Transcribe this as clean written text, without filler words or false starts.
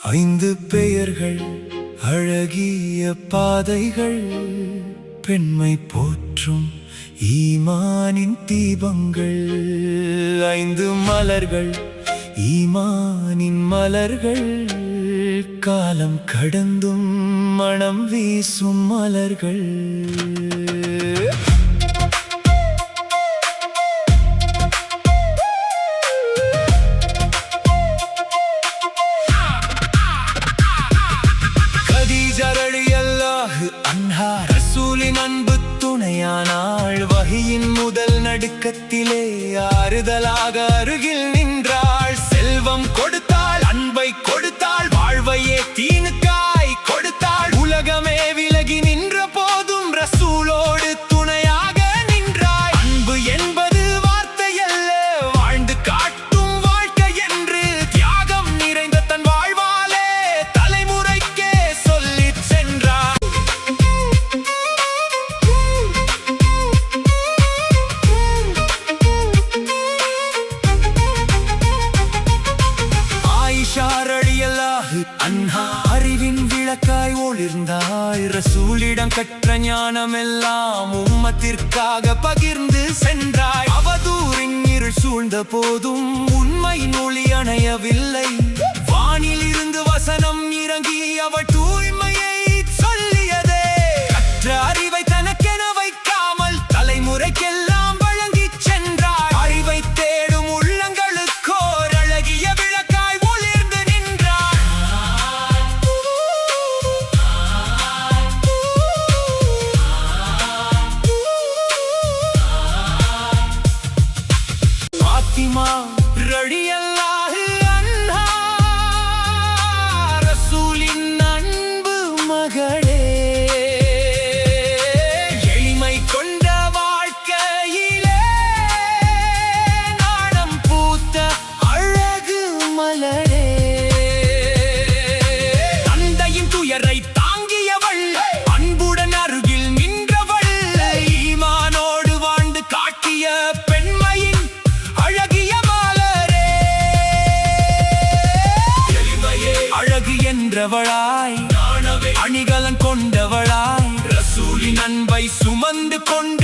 5 பெயர்கள் அழகிய பாதைகள் பெண்மை போற்றும் ஈமானின் தீபங்கள் 5 மலர்கள் ஈமானின் மலர்கள் காலம் கடந்தும் மனம் வீசும் மலர்கள் ரசூலின் அன்பு துணையானாள் வஹியின் முதல் நடுக்கத்திலே ஆறுதலாக அருகில் நின்றாள் செல்வம் கொடுத்தாள் அன்பை கொடுத்தாள் வாழ்வையே தீனுக்காய் கொடுத்தாள் உலகமே விலகி நின்ற போதும் ரசூலோடு துணையாக நின்றாய் அன்பு என்பது வார்த்தையல்ல வாழ்ந்து காட்டும் வாழ்க்கை என்று தியாகம் நிறைந்த தன் வாழ்வாலே தலைமுறைக்கே சொல்லிச் சென்றார் அறிவின் விளக்காய் ஒளிர்ந்தாய் ரசூலிடம் கற்ற ஞானமெல்லாம் உம்மத்திற்காக பகிர்ந்து சென்றாய் அவதூறின் இருள் சூழ்ந்த போதும் உண்மையின் ஒளி அணையவில்லை வானில் இருந்து வசனம் இறங்கி அவள் தூய்மையை சொல்லியதே கற்ற அறிவை தனக்கென வைக்காமல் தலைமுறைக்கெல்லாம் வழங்கிச் சென்றாய் அறிவை தேடும் உள்ளங்களுக்கோர் அழகிய விளக்காய் ஒளிர்ந்து நின்றாய் ஃபாத்திமா ரலியல்லாஹு அன்ஹா ரசூலின் அன்பு மகளே எளிமை கொண்ட வாழ்க்கையிலே நாணம் பூத்த அழகு மலரே தந்தையின் துயரை தாங்கியவள் அன்புடன் அருகில் நின்றவள் ஈமானோடு வாழ்ந்து காட்டிய பெண்மையின் அழகிய மலரே அழகு என்றவளாய் அணிகலன் கொண்டவளாய் ரசூலின் அன்பை சுமந்து கொண்டு